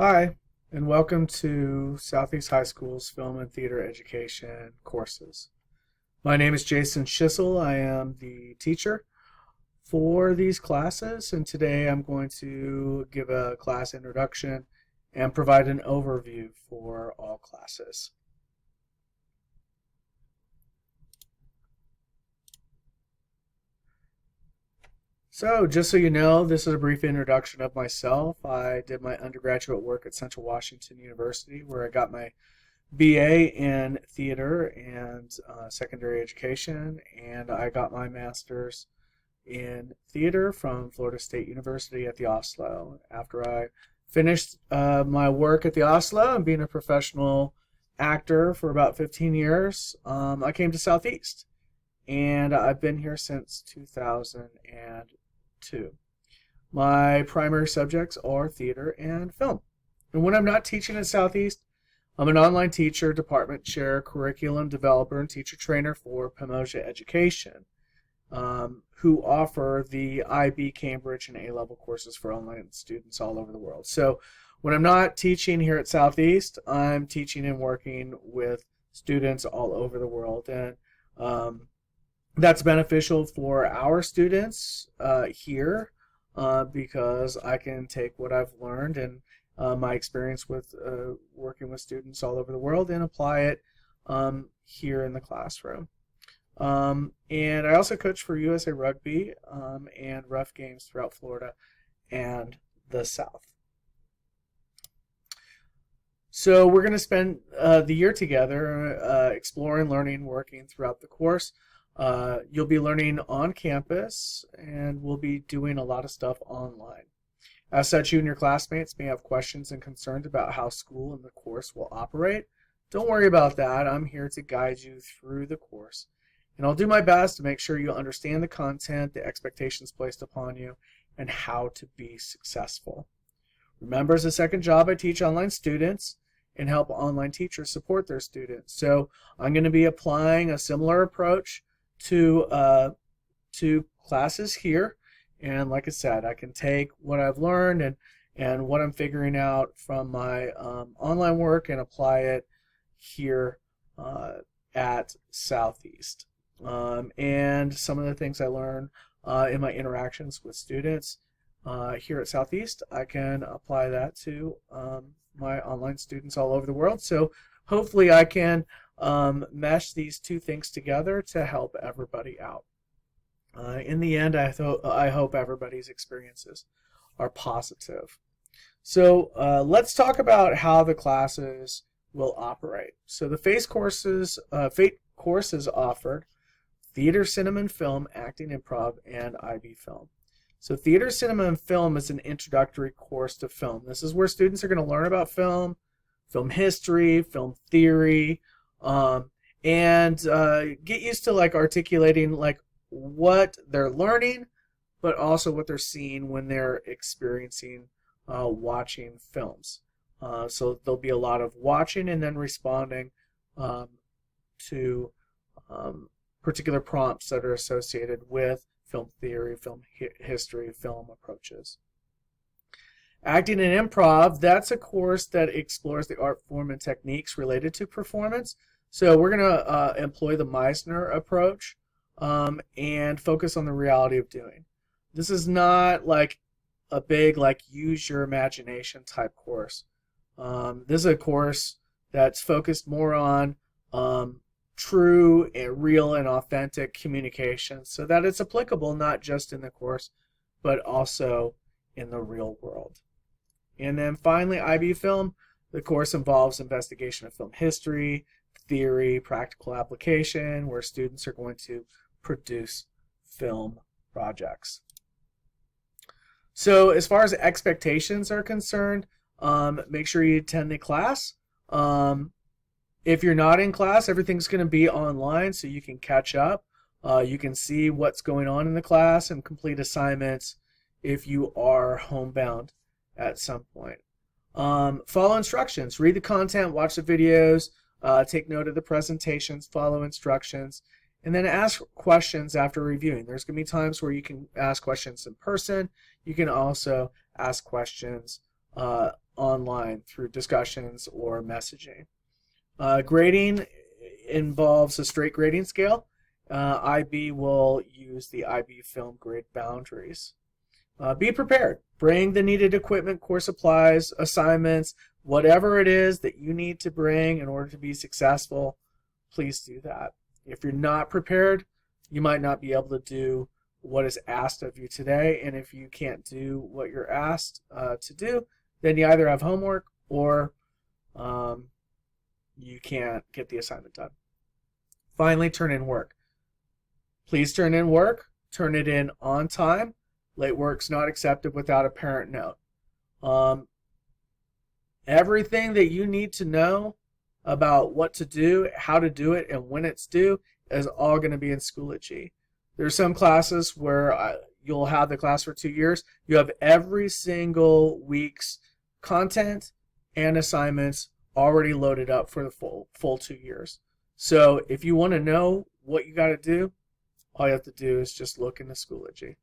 Hi, and welcome to Southeast High School's Film and Theater Education courses. My name is Jason Schissel. I am the teacher for these classes, and today I'm going to give a class introduction and provide an overview for all classes. So, just so you know, this is a brief introduction of myself. I did my undergraduate work at Central Washington University, where I got my BA in theater and secondary education, and I got my master's in theater from Florida State University at the Oslo. After I finished my work at the Oslo and being a professional actor for about 15 years, I came to Southeast, and I've been here since 2002. My primary subjects are theater and film. And when I'm not teaching at Southeast, I'm an online teacher, department chair, curriculum developer, and teacher trainer for Pomoja Education, who offer the IB, Cambridge, and A-level courses for online students all over the world. So when I'm not teaching here at Southeast, I'm teaching and working with students all over the world. And that's beneficial for our students here because I can take what I've learned and my experience with working with students all over the world and apply it here in the classroom. And I also coach for USA Rugby and rough games throughout Florida and the South. So we're going to spend the year together exploring, learning, working throughout the course. You'll be learning on campus, and we'll be doing a lot of stuff online. As such, you and your classmates may have questions and concerns about how school and the course will operate. Don't worry about that. I'm here to guide you through the course, and I'll do my best to make sure you understand the content, the expectations placed upon you, and how to be successful. Remember, as a second job, I teach online students and help online teachers support their students. So I'm going to be applying a similar approach to classes here, and like I said, I can take what I've learned and what I'm figuring out from my online work and apply it here at Southeast. And some of the things I learn in my interactions with students here at Southeast, I can apply that to my online students all over the world. So hopefully I can mesh these two things together to help everybody out. In the end, I hope everybody's experiences are positive. So let's talk about how the classes will operate. So the FATE courses offered theater, cinema, and film, acting, improv, and IB film. So theater, cinema, and film is an introductory course to film. This is where students are going to learn about film, film history, film theory, and get used to like articulating like what they're learning, but also what they're seeing when they're experiencing watching films. So there'll be a lot of watching and then responding to particular prompts that are associated with film theory, film history, film approaches. Acting and improv, that's a course that explores the art form and techniques related to performance. So we're going to employ the Meisner approach and focus on the reality of doing. This is not like a big like use your imagination type course. This is a course that's focused more on true and real and authentic communication so that it's applicable not just in the course but also in the real world. And then finally, IB film. The course involves investigation of film history, theory, practical application, where students are going to produce film projects. So as far as expectations are concerned, make sure you attend the class. If you're not in class, everything's going to be online so you can catch up. You can see what's going on in the class and complete assignments if you are homebound at some point. Follow instructions. Read the content, watch the videos, take note of the presentations, follow instructions, and then ask questions after reviewing. There's going to be times where you can ask questions in person. You can also ask questions online through discussions or messaging. Grading involves a straight grading scale. IB will use the IB film grade boundaries. Be prepared. Bring the needed equipment, course supplies, assignments, whatever it is that you need to bring in order to be successful. Please do that. If you're not prepared, you might not be able to do what is asked of you today. And if you can't do what you're asked to do, then you either have homework or you can't get the assignment done. Finally, turn in work. Please turn in work. Turn it in on time. Late work's not accepted without a parent note. Everything that you need to know about what to do, how to do it, and when it's due is all going to be in Schoology. There's some classes where you'll have the class for 2 years. You have every single week's content and assignments already loaded up for the full 2 years. So if you want to know what you got to do, all you have to do is just look into Schoology.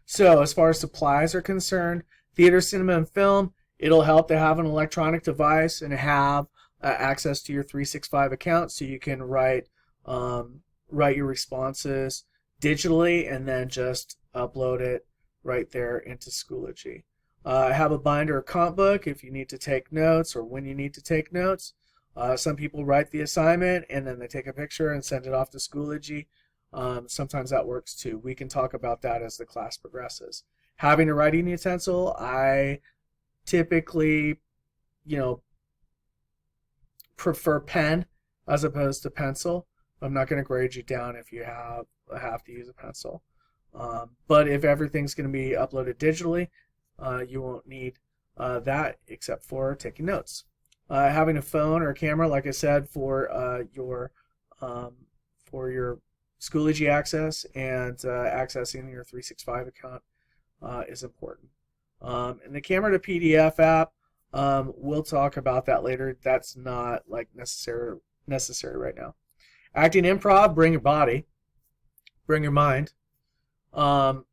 So as far as supplies are concerned, theater, cinema, and film, it'll help to have an electronic device and have access to your 365 account so you can write your responses digitally and then just upload it right there into Schoology. Have a binder or comp book if you need to take notes or when you need to take notes. Some people write the assignment and then they take a picture and send it off to Schoology. Sometimes that works too. We can talk about that as the class progresses. Having a writing utensil, I typically, prefer pen as opposed to pencil. I'm not going to grade you down if you have to use a pencil. But if everything's going to be uploaded digitally, you won't need that except for taking notes. Having a phone or a camera, like I said, for your Schoology access and accessing your 365 account is important. And the camera to PDF app, we'll talk about that later. That's not like necessary right now. Acting improv, bring your body, bring your mind. Have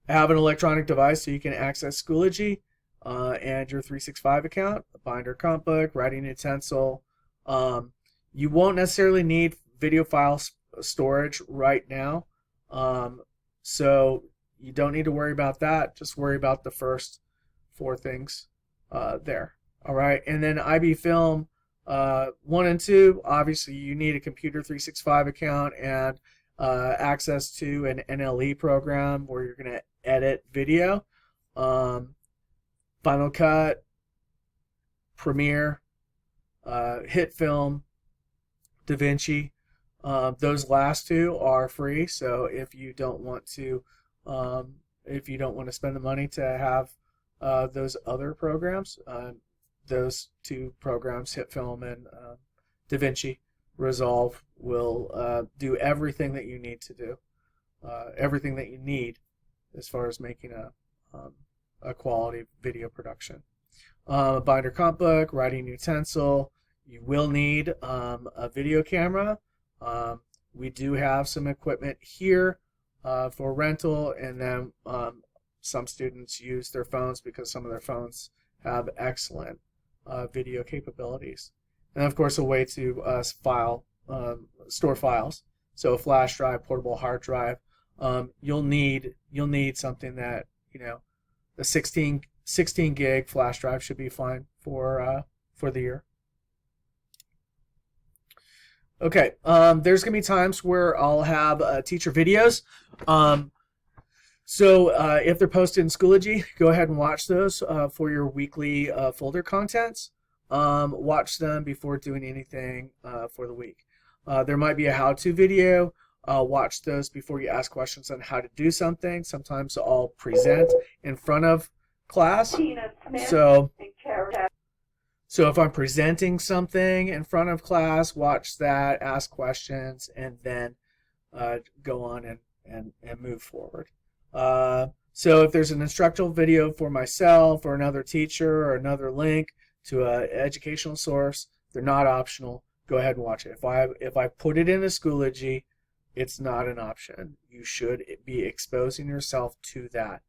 an electronic device so you can access Schoology and your 365 account, a binder, comp book, writing utensil. You won't necessarily need video file storage right now, so you don't need to worry about that. Just worry about the first 4 things there. All right, and then IB Film 1 and 2, obviously you need a Computer 365 account and access to an NLE program where you're going to edit video. Final Cut, Premiere, HitFilm, DaVinci. Those last 2 are free, so if you don't want to spend the money to have those other programs, those 2 programs, HitFilm and DaVinci Resolve, will do everything that you need to do, everything that you need as far as making a quality video production. A binder, comp book, writing utensil. You will need a video camera. We do have some equipment here for rental, and then some students use their phones because some of their phones have excellent video capabilities. And of course, a way to store files. So a flash drive, portable hard drive. You'll need something that, a 16 gig flash drive should be fine for the year. Okay, there's going to be times where I'll have teacher videos. So if they're posted in Schoology, go ahead and watch those for your weekly folder contents. Watch them before doing anything for the week. There might be a how-to video. Watch those before you ask questions on how to do something. Sometimes I'll present in front of class. So if I'm presenting something in front of class, watch that, ask questions, and then go on and move forward. So if there's an instructional video for myself or another teacher or another link to an educational source, they're not optional. Go ahead and watch it. If I put it into Schoology, it's not an option. You should be exposing yourself to that.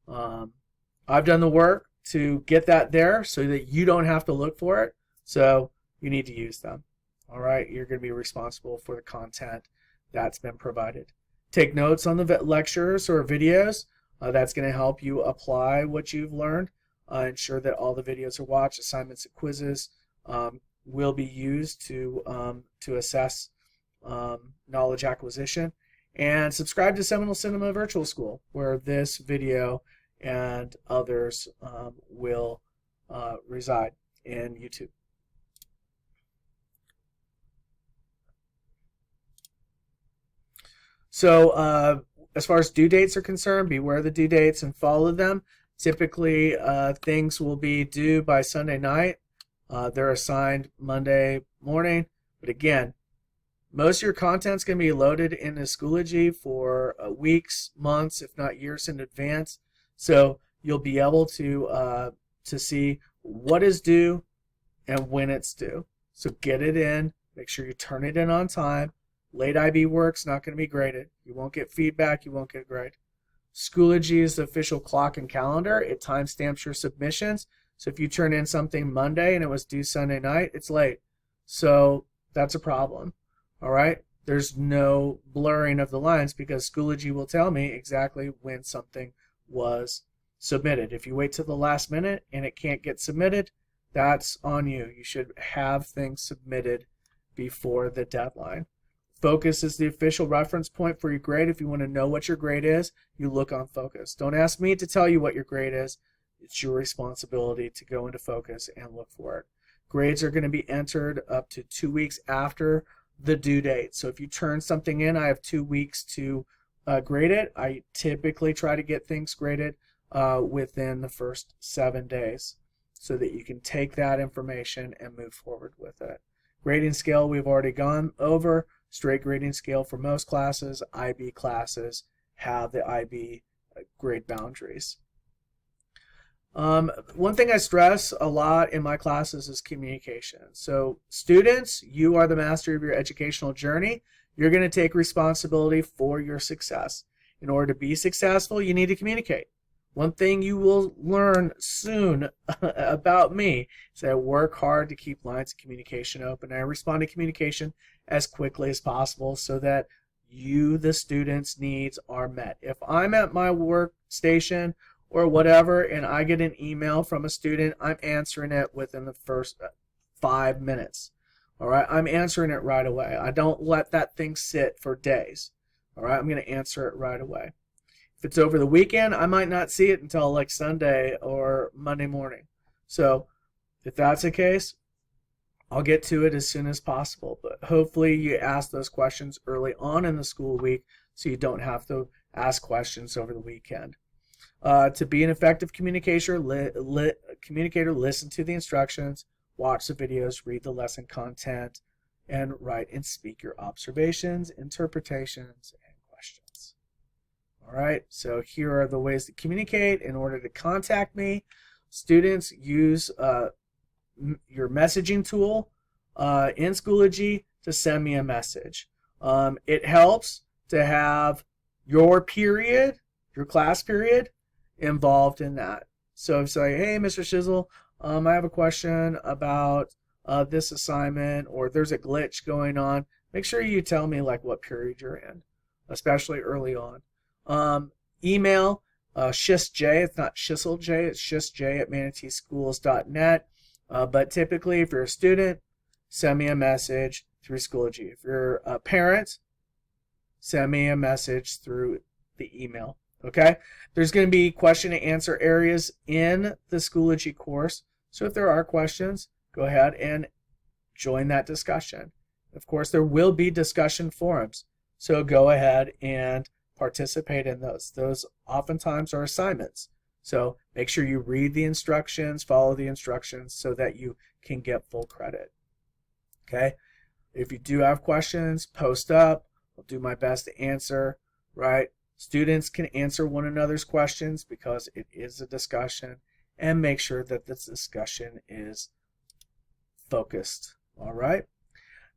I've done the work to get that there so that you don't have to look for it. So you need to use them. All right, you're going to be responsible for the content that's been provided. Take notes on the lectures or videos. That's going to help you apply what you've learned. Ensure that all the videos are watched. Assignments and quizzes will be used to assess knowledge acquisition. And subscribe to Seminole Cinema Virtual School, where this video and others will reside in YouTube. So as far as due dates are concerned, beware the due dates and follow them. Typically, things will be due by Sunday night. They're assigned Monday morning. But again, most of your content's going to be loaded into Schoology for weeks, months, if not years in advance. So you'll be able to see what is due and when it's due. So get it in. Make sure you turn it in on time. Late IB work's not going to be graded. You won't get feedback. You won't get a grade. Schoology is the official clock and calendar. It timestamps your submissions. So if you turn in something Monday and it was due Sunday night, it's late. So that's a problem. All right? There's no blurring of the lines because Schoology will tell me exactly when something was submitted. If you wait till the last minute and it can't get submitted, that's on you. You should have things submitted before the deadline. Focus is the official reference point for your grade. If you want to know what your grade is, you look on Focus. Don't ask me to tell you what your grade is. It's your responsibility to go into Focus and look for it. Grades are going to be entered up to 2 weeks after the due date. So if you turn something in, I have 2 weeks to grade it. I typically try to get things graded within the first 7 days so that you can take that information and move forward with it. Grading scale we've already gone over. Straight grading scale for most classes. IB classes have the IB grade boundaries. One thing I stress a lot in my classes is communication. So students, you are the master of your educational journey. You're going to take responsibility for your success. In order to be successful, you need to communicate. One thing you will learn soon about me is that I work hard to keep lines of communication open. I respond to communication as quickly as possible so that you, the student's needs are met. If I'm at my workstation or whatever and I get an email from a student, I'm answering it within the first 5 minutes. All right, I'm answering it right away. I don't let that thing sit for days. All right, I'm going to answer it right away. If it's over the weekend, I might not see it until like Sunday or Monday morning. So if that's the case, I'll get to it as soon as possible. But hopefully you ask those questions early on in the school week so you don't have to ask questions over the weekend. To be an effective communicator, listen to the instructions, watch the videos, read the lesson content, and write and speak your observations, interpretations, and questions. All right, so here are the ways to communicate. In order to contact me, students use your messaging tool in Schoology to send me a message. It helps to have your period, your class period, involved in that. So if say, hey, Mr. Shizzle, I have a question about this assignment, or there's a glitch going on, make sure you tell me like what period you're in, especially early on. Email ShissJ, it's not ShisselJ, it's shissj@manateeschools.net. But typically, if you're a student, send me a message through Schoology. If you're a parent, send me a message through the email. Okay? There's going to be question and answer areas in the Schoology course. So if there are questions, go ahead and join that discussion. Of course, there will be discussion forums. So go ahead and participate in those. Those oftentimes are assignments. So make sure you read the instructions, follow the instructions so that you can get full credit. Okay? If you do have questions, post up. I'll do my best to answer, right? Students can answer one another's questions because it is a discussion, and make sure that this discussion is focused. All right?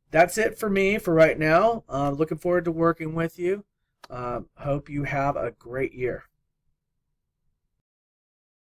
That's it for me for right now. Looking forward to working with you. Hope you have a great year.